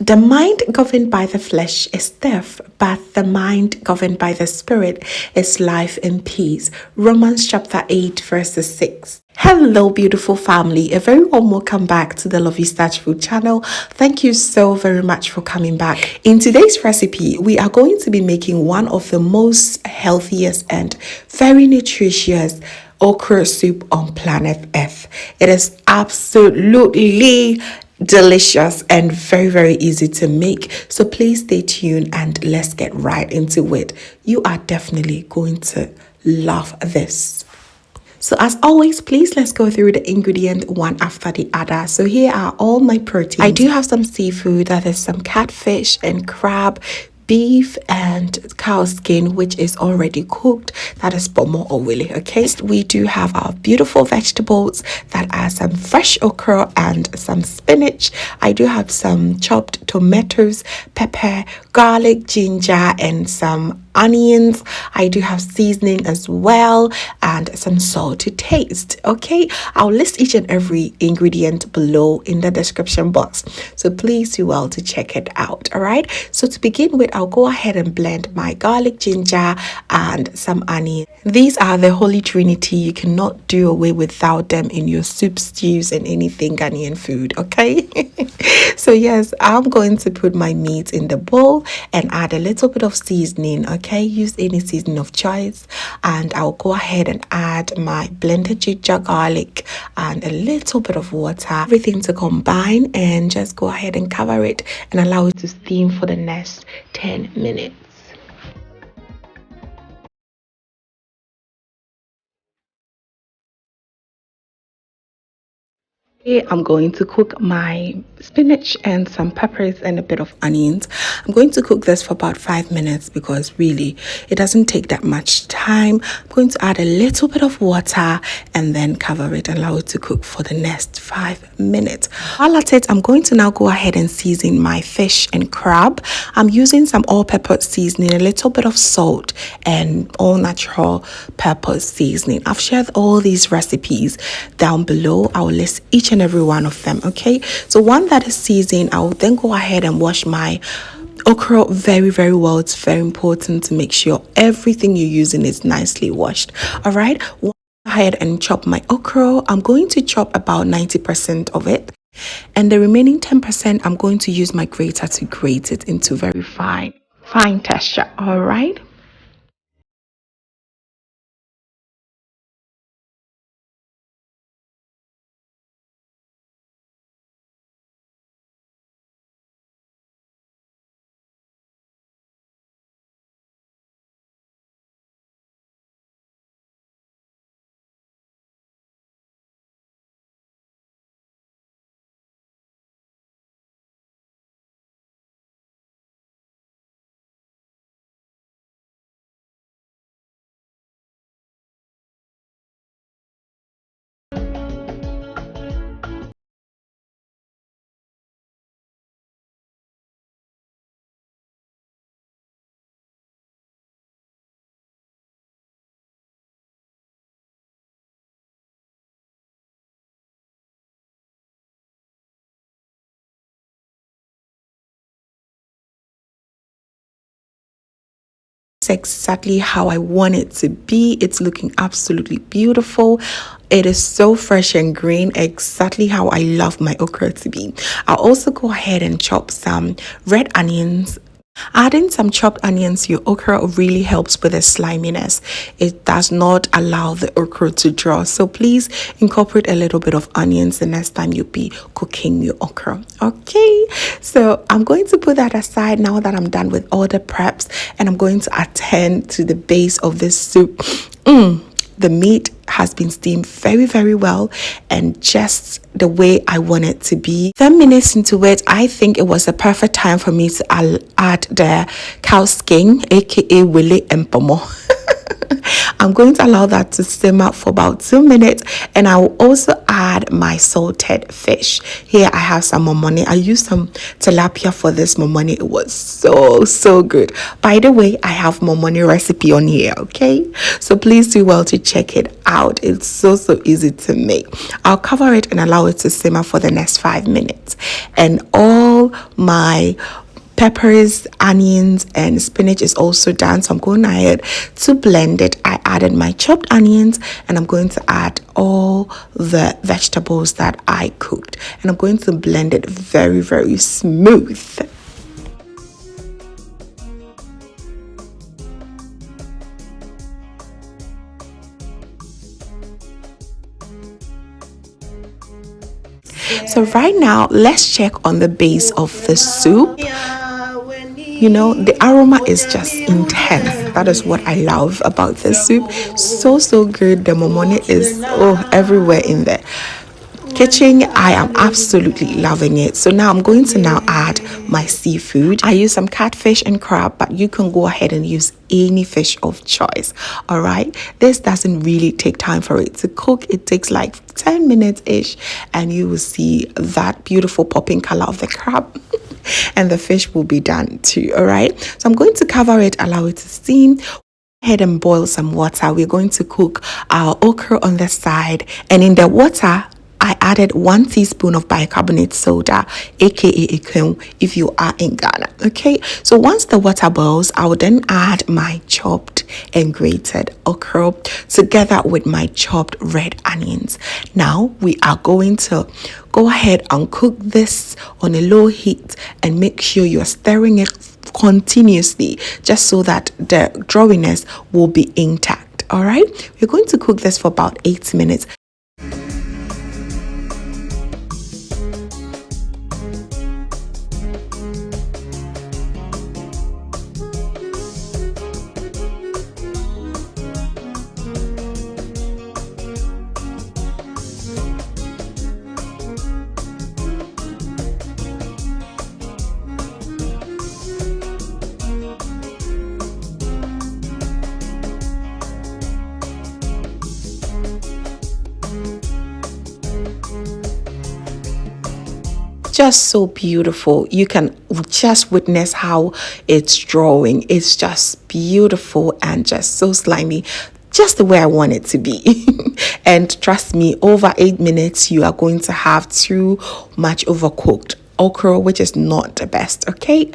The mind governed by the flesh is death, but the mind governed by the spirit is life and peace. Romans chapter 8 verses 6. Hello beautiful family, a very warm welcome back to the Lovystouch food channel. Thank you so very much for coming back. In today's recipe, we are going to be making one of the most healthiest and very nutritious okra soup on planet Earth. It is absolutely delicious and very easy to make, so please stay tuned and let's get right into it. You are definitely going to love this. So as always, please let's go through the ingredient one after the other. So here are all my proteins. I do have some seafood, that is some catfish and crab, beef and cow skin, which is already cooked, that is pomo or willy. Okay, we do have our beautiful vegetables, that are some fresh okra and some spinach. I do have some chopped tomatoes, pepper, garlic, ginger, and some onions. I do have seasoning as well and some salt to taste. Okay, I'll list each and every ingredient below in the description box, so please do well to check it out. All right, so to begin with, I'll go ahead and blend my garlic, ginger, and some onion. These are the holy trinity. You cannot do away without them in your soup, stews, and anything Ghanaian food. Okay, so yes, I'm going to put my meat in the bowl and add a little bit of seasoning. Okay, use any seasoning of choice, and I'll go ahead and add my blended ginger, garlic, and a little bit of water, everything to combine, and just go ahead and cover it and allow it to steam for the next 10 minutes. I'm going to cook my spinach and some peppers and a bit of onions. I'm going to cook this for about 5 minutes because really it doesn't take that much time. I'm going to add a little bit of water and then cover it and allow it to cook for the next 5 minutes. While at it, I'm going to now go ahead and season my fish and crab. I'm using some all-purpose seasoning, a little bit of salt, and all natural pepper seasoning. I've shared all these recipes down below. I will list each and every one of them. Okay, so one that is seasoned, I will then go ahead and wash my okra very well. It's very important to make sure everything you're using is nicely washed. All right, go ahead and chop my okra. I'm going to chop about 90% of it, and the remaining 10% I'm going to use my grater to grate it into very fine texture. All right. Exactly how I want it to be. It's looking absolutely beautiful. It is so fresh and green, exactly how I love my okra to be. I'll also go ahead and chop some red onions. Adding some chopped onions to your okra really helps with the sliminess. It does not allow the okra to draw, so please incorporate a little bit of onions the next time you be cooking your okra. Okay, so I'm going to put that aside now that I'm done with all the preps, and I'm going to attend to the base of this soup. The meat has been steamed very well and just the way I want it to be. 10 minutes into it, I think it was the perfect time for me to add the cow skin, aka willy and pomo. I'm going to allow that to simmer for about 2 minutes, and I will also add my salted fish. Here I have some momoni. I used some tilapia for this momoni. It was so good. By the way, I have momoni recipe on here, okay? So please do well to check it out. It's so easy to make. I'll cover it and allow it to simmer for the next 5 minutes, and all my peppers, onions, and spinach is also done. So I'm going ahead to blend it. I added my chopped onions, and I'm going to add all the vegetables that I cooked, and I'm going to blend it very smooth. So right now, let's check on the base of the soup. You know, the aroma is just intense. That is what I love about the soup. So good. The momoni is everywhere in the kitchen. I am absolutely loving it. So now I'm going to add my seafood. I use some catfish and crab, but you can go ahead and use any fish of choice. All right, this doesn't really take time for it to cook. It takes like 10 minutes ish, and you will see that beautiful popping color of the crab. And the fish will be done too. All right, so I'm going to cover it, allow it to steam. Go ahead and boil some water. We're going to cook our okra on the side, and in the water I added 1 teaspoon of bicarbonate soda, aka Okro, if you are in Ghana. Okay, so once the water boils, I will then add my chopped and grated okra together with my chopped red onions. Now we are going to go ahead and cook this on a low heat, and make sure you're stirring it continuously, just so that the drawiness will be intact. All right, we're going to cook this for about 8 minutes. Just so beautiful. You can just witness how it's drawing. It's just beautiful and just so slimy, just the way I want it to be. And trust me, over 8 minutes you are going to have too much overcooked okra, which is not the best. Okay,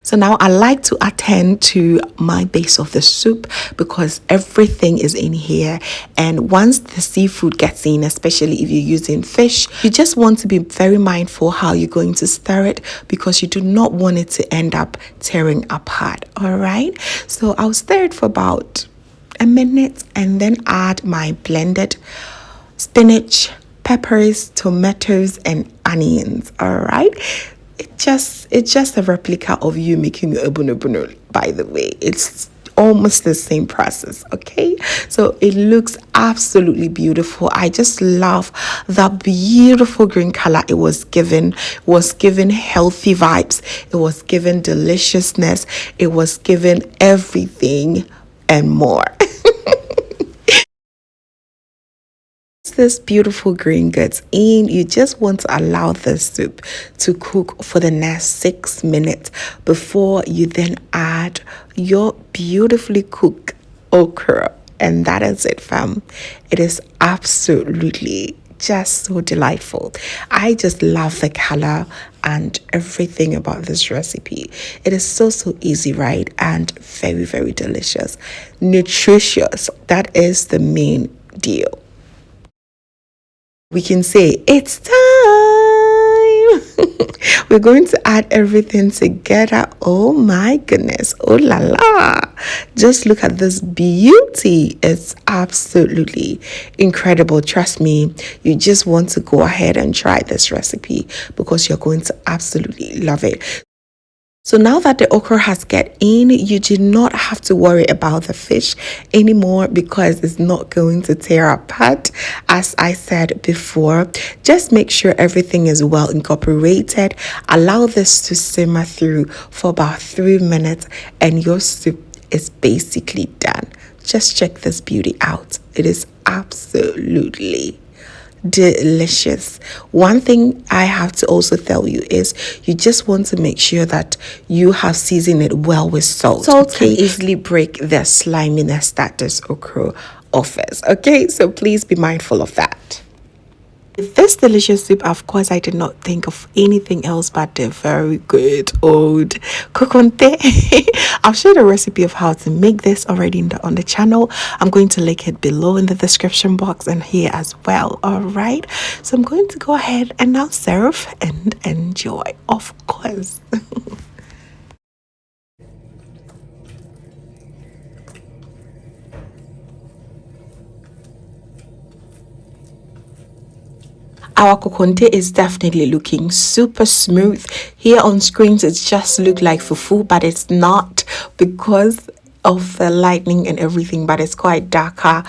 so now I like to attend to my base of the soup, because everything is in here. And once the seafood gets in, especially if you're using fish, you just want to be very mindful how you're going to stir it, because you do not want it to end up tearing apart. All right, so I'll stir it for about a minute, and then add my blended spinach, peppers, tomatoes, and onions. All right, it's just a replica of you making obono. By the way, it's almost the same process. Okay, so it looks absolutely beautiful. I just love that beautiful green color it was given. Healthy vibes. It was given deliciousness. It was given everything and more. This beautiful green gets in, you just want to allow the soup to cook for the next 6 minutes before you then add your beautifully cooked okra. And that is it, fam. It is absolutely just so delightful. I just love the color and everything about this recipe. It is so easy, right? And very delicious, nutritious. That is the main deal. We can say it's time. We're going to add everything together. Oh my goodness. Oh la la. Just look at this beauty. It's absolutely incredible. Trust me, you just want to go ahead and try this recipe, because you're going to absolutely love it. So now that the okra has get in, you do not have to worry about the fish anymore because it's not going to tear apart. As I said before, just make sure everything is well incorporated. Allow this to simmer through for about 3 minutes and your soup is basically done. Just check this beauty out. It is absolutely delicious. One thing I have to also tell you is you just want to make sure that you have seasoned it well with salt. Salt can easily break the sliminess that this okra offers. Okay, so please be mindful of that. With this delicious soup, of course, I did not think of anything else but the very good old kokonte. I've shared a recipe of how to make this already on the channel. I'm going to link it below in the description box and here as well. All right, so I'm going to go ahead and now serve and enjoy, of course. Our kokonte is definitely looking super smooth. Here on screens it just look like fufu, but it's not because of the lightning and everything, but it's quite darker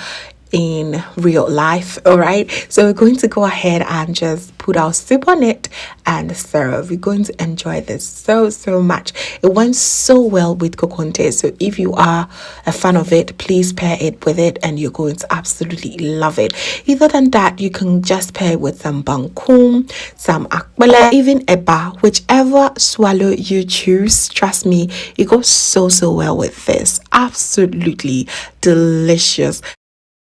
in real life. All right, so we're going to go ahead and just put our soup on it and serve. We're going to enjoy this so much. It went so well with kokonte, so if you are a fan of it, please pair it with it and you're going to absolutely love it. Either than that, you can just pair it with some bangkum, some akbala, even eba, whichever swallow you choose. Trust me, it goes so well with this. Absolutely delicious.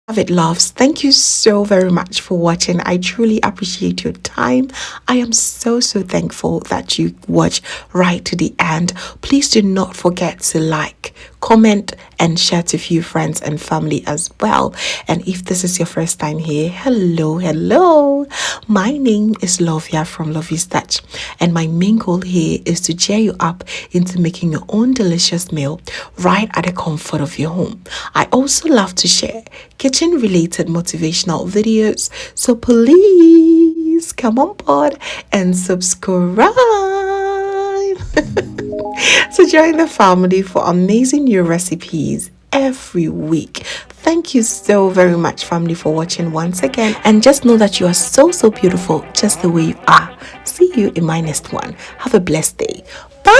Love it, loves. Thank you so very much for watching. I truly appreciate your time. I am so thankful that you watch right to the end. Please do not forget to like, comment and share to a few friends and family as well. And if this is your first time here, hello, my name is Lovia from Lovystouch, and my main goal here is to cheer you up into making your own delicious meal right at the comfort of your home. I also love to share kitchen related motivational videos, so please come on board and subscribe. So join the family for amazing new recipes every week. Thank you so very much, family, for watching once again, and just know that you are so beautiful just the way you are. See you in my next one. Have a blessed day. Bye.